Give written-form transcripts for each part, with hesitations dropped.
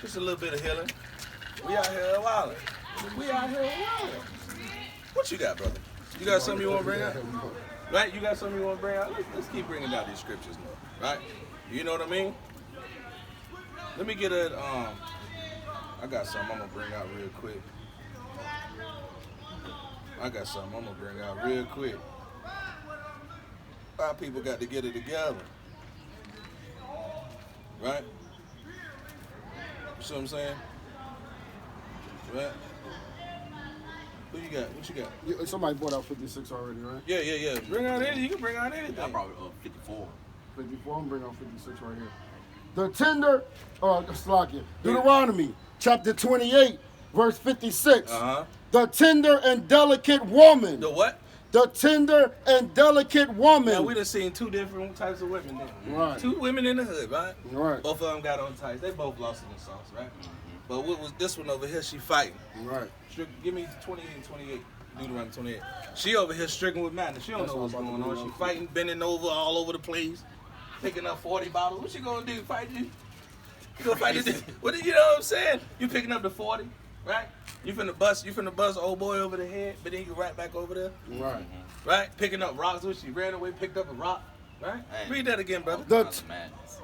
Just a little bit of healing. We out here wilding. We out here wilding. What you got, brother? You got something you want to bring out? Right? You got something you want to bring out? Let's keep bringing out these scriptures more. Right? You know what I mean? Let me get a, I got something I'm going to bring out real quick. Our people got to get it together. Right? You see what I'm saying? Right? Who you got? What you got? Somebody bought out 56 already, right? Yeah. Bring out anything. You can bring out anything. I probably 54. 54, I'm bringing out 56 right here. The tender, Slakia, Deuteronomy, chapter 28, verse 56. The tender and delicate woman. The what? The tender and delicate woman. Now, we done seen two different types of women there. Right. Two women in the hood, right? Right. Both of them got on tights. They both lost in the sauce, right? But what was this one over here? She fighting. Right. Give me 28 and 28. Deuteronomy 28. She over here stricken with madness. She don't know what's going on. She fighting, bending over all over the place, picking up 40 bottles. What she gonna do? Fight you? You gonna fight this? What you know what I'm saying? You picking up the 40, right? You finna bust old boy over the head, but then you right back over there. Right. Right? Picking up rocks. When she ran away, picked up a rock. Right? Read that again, brother.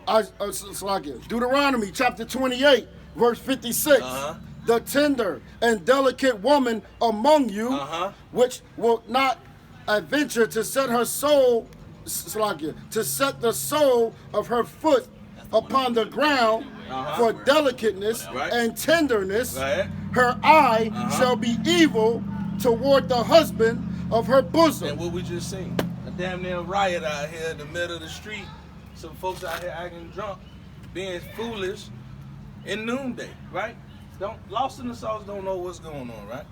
Slakia, Deuteronomy chapter 28, verse 56. The tender and delicate woman among you, which will not adventure to set her soul, Slakia, to set the sole of her foot upon the ground for delicateness and tenderness. Her eye shall be evil toward the husband of her bosom. And what we just seen, a damn near riot out here in the middle of the street. Some folks out here acting drunk, being foolish in noonday, right? Lost in the sauce don't know what's going on, right?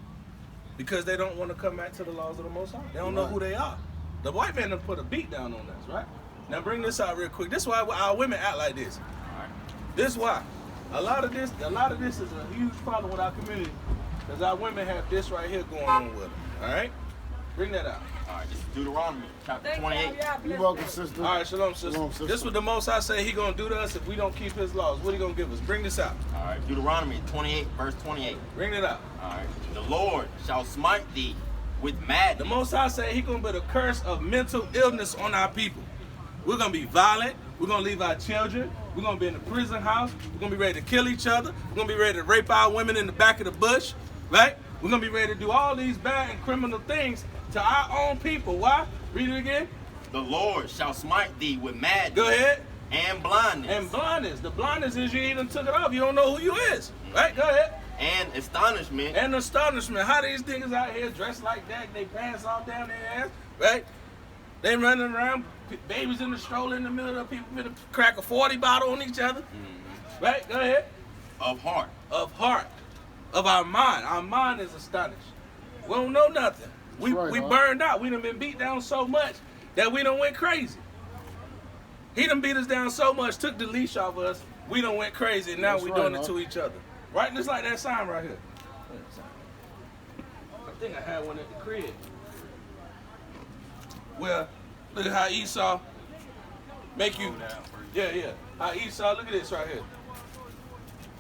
Because they don't want to come back to the laws of the Most High. They don't know who they are. The white man done put a beat down on us, right? Now bring this out real quick. This is why our women act like this. This is why. A lot of this is a huge problem with our community, because our women have this right here going on with them. All right? Bring that out. All right, this is Deuteronomy, chapter 28. You're welcome, sister. All right, shalom, sister. This is what the Most High say he gonna do to us if we don't keep his laws. What he gonna give us? Bring this out. All right, Deuteronomy 28, verse 28. Bring it out. All right. The Lord shall smite thee with madness. The Most High say he gonna put a curse of mental illness on our people. We're gonna be violent. We're gonna leave our children. We're gonna be in the prison house. We're gonna be ready to kill each other. We're gonna be ready to rape our women in the back of the bush, right? We're gonna be ready to do all these bad and criminal things to our own people. Why? Read it again. The Lord shall smite thee with madness. Go ahead. And blindness. And blindness. The blindness is you even took it off. You don't know who you is. Right? Go ahead. And astonishment. And astonishment. How these niggas out here dressed like that, they pants all down their ass, right? They running around, babies in the stroller in the middle of people finna crack a 40 bottle on each other. Right? Go ahead. Of heart. Of heart. Of our mind. Our mind is astonished. We don't know nothing. We burned out. We done been beat down so much that we done went crazy. He done beat us down so much, took the leash off of us, we done went crazy, and now we doing it to each other. Right? Just like that sign right here. I think I had one at the crib. Well, look at how Esau make you, how Esau, look at this right here.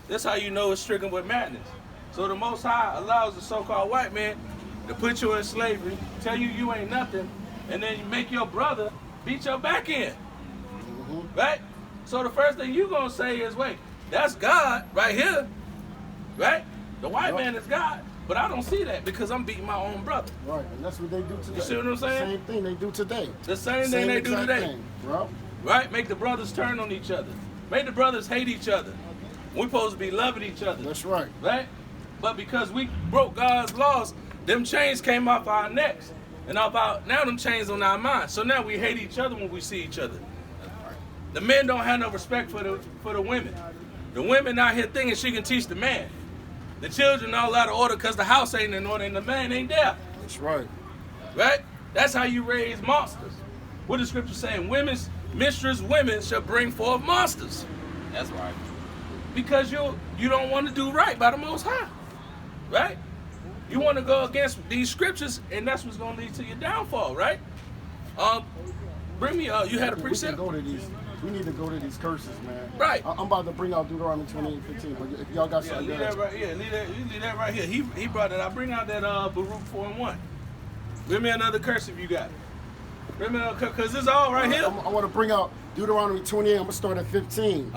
That's how you know it's stricken with madness. So the Most High allows the so-called white man to put you in slavery, tell you you ain't nothing, and then you make your brother beat your back in. Right? So the first thing you gonna say is, wait, that's God right here. Right? The white man is God, but I don't see that because I'm beating my own brother. Right, and that's what they do today. You see what I'm saying? The same thing they do today. The same thing they do today. Thing, bro. Right? Make the brothers turn on each other. Make the brothers hate each other. We're supposed to be loving each other. That's right. Right? But because we broke God's laws, them chains came off our necks. And now them chains on our minds. So now we hate each other when we see each other. The men don't have no respect for the women. The women out here thinking she can teach the man. The children all out of order because the house ain't in order and the man ain't there. That's right. Right? That's how you raise monsters. What the scripture saying? Mistress women shall bring forth monsters. That's right. Because you don't want to do right by the Most High. Right? You want to go against these scriptures, and that's what's going to lead to your downfall, right? Bring me, you had a precept? We can go to these. We need to go to these curses, man. Right. I'm about to bring out Deuteronomy 28:15. But if y'all got something, leave that right here. Leave that right here. He brought it. I bring out that Baruch 4:1. Give me another curse if you got it. Bring me another curse, because it's all right here. I want to bring out Deuteronomy 28. I'm gonna start at 15.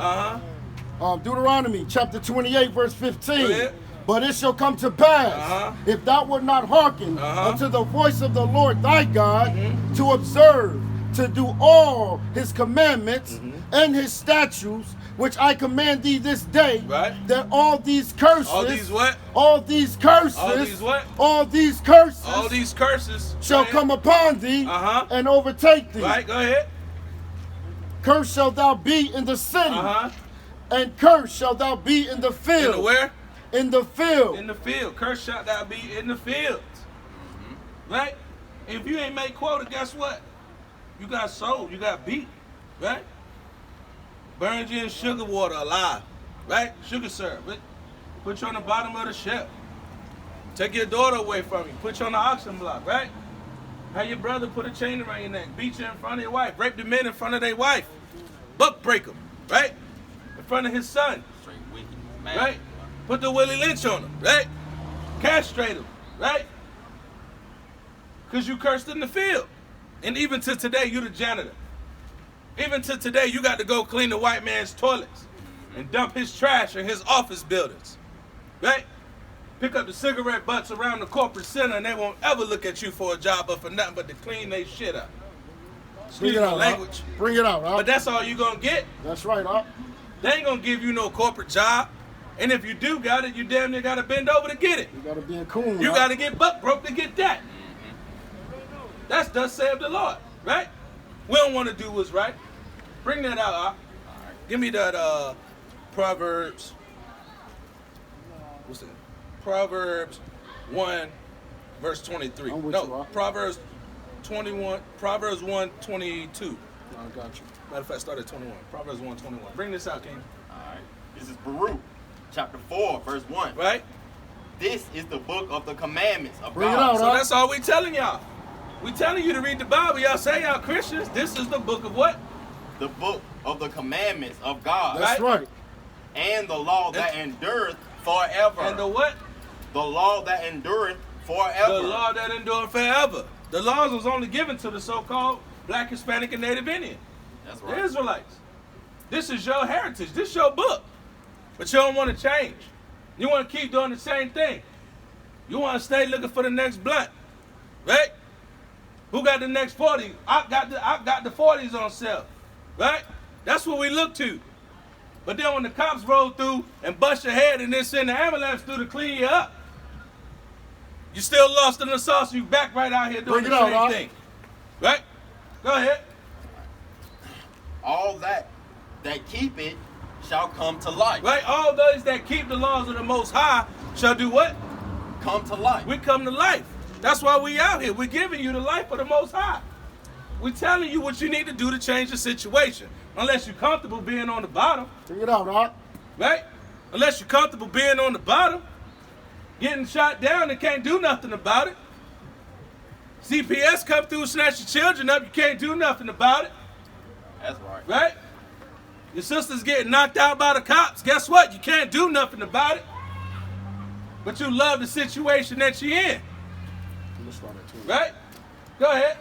Deuteronomy chapter 28, verse 15. But it shall come to pass, if thou wilt not hearken unto the voice of the Lord thy God, to observe, to do all his commandments and his statutes, which I command thee this day, that all these curses, all these what? All these curses, all these what? All these curses, all these curses shall come upon thee and overtake thee. Right, go ahead. Cursed shalt thou be in the city, and cursed shalt thou be in the field. In the where? In the field. In the field. Cursed shalt thou be in the field. Right? If you ain't make quota, guess what? You got sold. You got beat. Right? Burned you in sugar water alive. Right? Sugar syrup. Put you on the bottom of the ship. Take your daughter away from you. Put you on the auction block. Right? Have your brother put a chain around your neck. Beat you in front of your wife. Rape the men in front of their wife. Buck break them. Right? In front of his son. Straight wicked. Man. Right? Put the Willie Lynch on him, right? Castrate him, right? Because you cursed in the field. And even to today, you the janitor. Even to today, you got to go clean the white man's toilets and dump his trash in his office buildings, right? Pick up the cigarette butts around the corporate center and they won't ever look at you for a job but for nothing but to clean their shit up. Excuse my language. Bring it out, huh? But that's all you going to get. That's right, huh? They ain't going to give you no corporate job. And if you do got it, you damn near got to bend over to get it. You got to be a coon. You got to get buck broke to get that. That's thus saith the Lord, right? We don't want to do what's right. Bring that out. Give me that Proverbs. What's that? Proverbs 1, verse 23. No, Proverbs 21. Proverbs 1, 22. I got you. Matter of fact, start at 21. Proverbs 1, 21. Bring this out, King. All right. This is Baruch, chapter 4, verse 1. Right? This is the book of the commandments of Bring God. it out, So that's all we telling y'all. We telling you to read the Bible. Y'all say y'all Christians. This is the book of what? The book of the commandments of God. That's right. And the law that endureth forever. And the what? The law that endureth forever. The law that endureth forever. The laws was only given to the so-called Black, Hispanic, and Native Indian. That's right. The Israelites. This is your heritage. This is your book. But you don't want to change. You want to keep doing the same thing. You want to stay looking for the next blunt. Right? Who got the next 40? I got the 40s on sale. Right? That's what we look to. But then when the cops roll through and bust your head and then send the ambulance through to clean you up, you still lost in the sauce. You back right out here doing the same thing. Right? Go ahead. All that keep it shall come to life. Right? All those that keep the laws of the Most High shall do what? Come to life. We come to life. That's why we out here. We're giving you the life of the Most High. We're telling you what you need to do to change the situation. Unless you're comfortable being on the bottom. Bring it out, huh? Right? Unless you're comfortable being on the bottom. Getting shot down and can't do nothing about it. CPS come through and snatch your children up. You can't do nothing about it. That's right. Right? Your sister's getting knocked out by the cops. Guess what? You can't do nothing about it. But you love the situation that you're in. Right? Go ahead.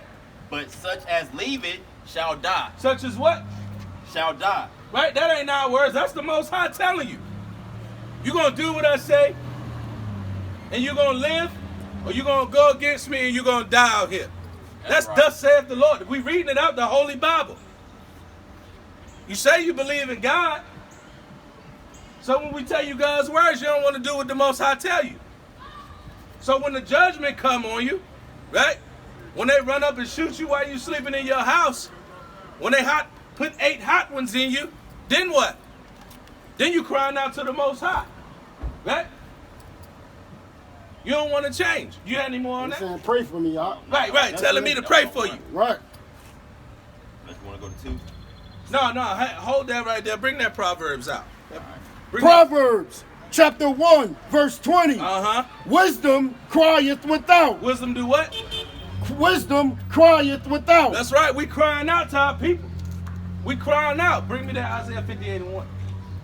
But such as leave it shall die. Such as what? Shall die. Right? That ain't our words. That's the Most High telling you. You gonna do what I say, and you're gonna live, or you're gonna go against me and you're gonna die out here. That's right. Thus saith the Lord. We reading it out the Holy Bible. You say you believe in God. So when we tell you God's words, you don't want to do what the Most High tell you. So when the judgment come on you, right? When they run up and shoot you while you sleeping in your house, when they put 8 hot ones in you, then what? Then you crying out to the Most High, right? You don't want to change. You had any more on that? Saying pray for me, y'all. Right. Telling me to pray for you. Right. Unless you want to go to 2. No. Hold that right there. Bring that Proverbs out. Proverbs chapter 1, verse 20. Wisdom crieth without. Wisdom do what? Wisdom crieth without. That's right. We crying out to our people. We crying out. Bring me that Isaiah 58:1.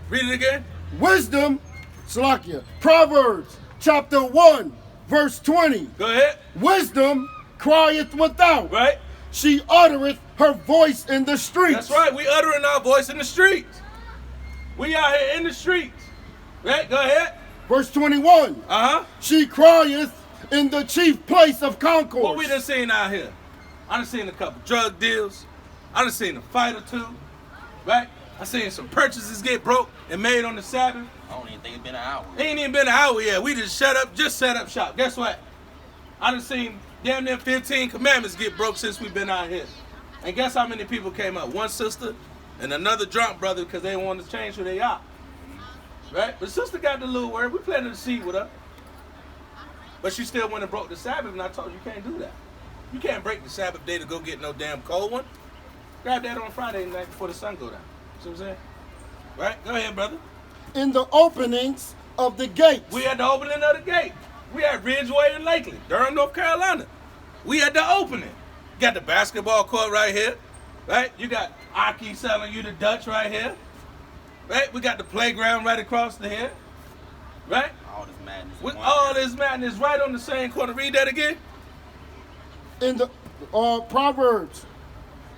Read it again. Wisdom, Salakia, Proverbs chapter 1, verse 20. Go ahead. Wisdom crieth without. Right? She uttereth her voice in the streets. That's right. We uttering our voice in the streets. We out here in the streets. Right? Go ahead. Verse 21. Uh-huh. She crieth in the chief place of concourse. What we done seen out here? I done seen a couple drug deals. I done seen a fight or two. Right? I seen some purchases get broke and made on the Sabbath. I don't even think it's been an hour. It ain't even been an hour yet. We just set up shop. Guess what? I done seen damn near 15 commandments get broke since we've been out here. And guess how many people came up? One sister and another drunk brother because they wanted to change who they are. Right? But sister got the little word. We planted the seed with her. But she still went and broke the Sabbath, and I told her you can't do that. You can't break the Sabbath day to go get no damn cold one. Grab that on Friday night before the sun go down. See what I'm saying? Right? Go ahead, brother. In the openings of the gates. We at the opening of the gate. We at Ridgeway and Lakeland, Durham, North Carolina. We at the opening. Got the basketball court right here. Right? You got Aki selling you the Dutch right here. Right? We got the playground right across the here. Right? All this madness. With all this madness right on the same corner. Read that again. In the Proverbs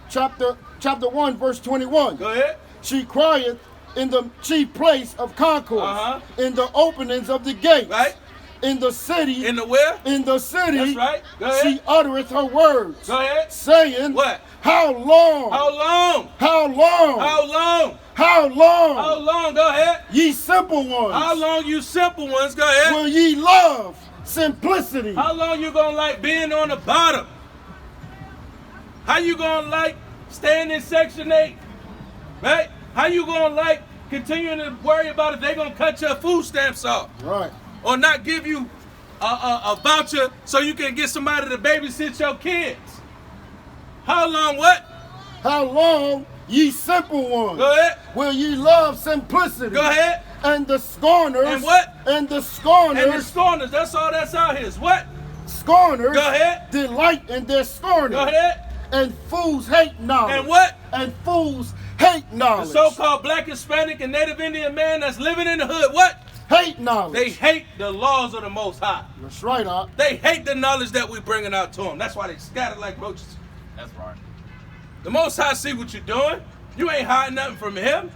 chapter 1, verse 21. Go ahead. She crieth in the chief place of concourse. In the openings of the gates. Right? In the city. In the where? In the city. That's right. Go ahead. She uttereth her words. Go ahead. Saying. What? How long? How long? How long? How long? How long? How long? Go ahead. Ye simple ones. How long, you simple ones? Go ahead. Will ye love simplicity? How long you gonna like being on the bottom? How you gonna like staying in Section 8? Right? How you gonna like continuing to worry about if they gonna cut your food stamps off? Right. Or not give you a voucher so you can get somebody to babysit your kids? How long what? How long, ye simple ones? Go ahead. Will ye love simplicity? Go ahead. And the scorners. And what? And the scorners. And the scorners. That's all that's out here. Is what? Scorners. Go ahead. Delight in their scorning. Go ahead. And fools hate knowledge. And what? And fools hate knowledge. The so-called black, Hispanic, and Native Indian man that's living in the hood, what? Hate knowledge. They hate the laws of the Most High. That's right, Doc. They hate the knowledge that we bringing out to them. That's why they scatter like roaches. That's right. The Most High see what you're doing. You ain't hiding nothing from him.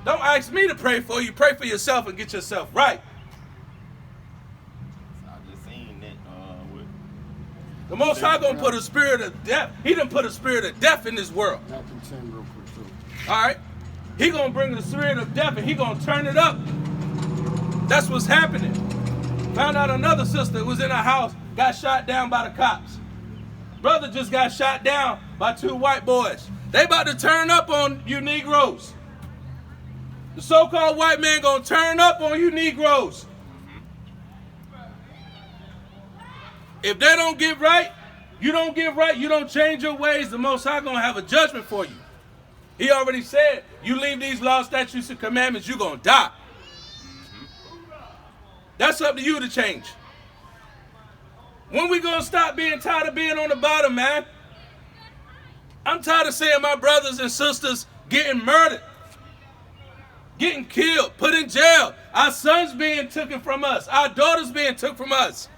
Don't ask me to pray for you. Pray for yourself and get yourself right. I just seen that with The Most High gonna put a spirit of death. He done put a spirit of death in this world. Matthew 10 real quick, too. All right? He gonna bring the spirit of death and he gonna turn it up. That's what's happening. Found out another sister was in a house, got shot down by the cops. Brother just got shot down by 2 white boys. They about to turn up on you Negroes. The so-called white man gonna turn up on you Negroes. If they don't get right, you don't get right, you don't change your ways, the Most High gonna have a judgment for you. He already said, you leave these laws, statutes, and commandments, you're gonna die. That's up to you to change. When we gonna stop being tired of being on the bottom, man? I'm tired of seeing my brothers and sisters getting murdered, getting killed, put in jail. Our sons being taken from us, our daughters being took from us.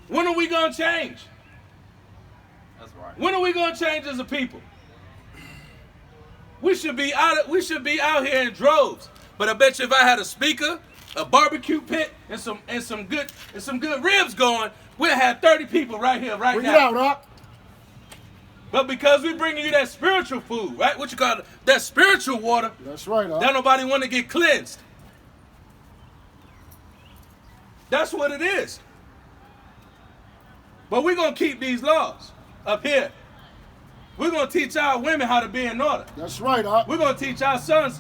When are we gonna change? That's right. When are we gonna change as a people? We should be out here in droves. But I bet you if I had a speaker, a barbecue pit, and some good ribs going, we'll have 30 people right here, right Bring now. it out, Doc. But because we bringing you that spiritual food, right? What you call it? That spiritual water. That's right, Doc. That nobody want to get cleansed. That's what it is. But we're going to keep these laws up here. We're going to teach our women how to be in order. That's right, Doc. We're going to teach our sons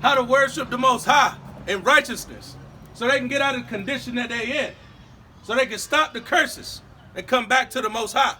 how to worship the Most High in righteousness so they can get out of the condition that they're in, so they can stop the curses and come back to the Most High.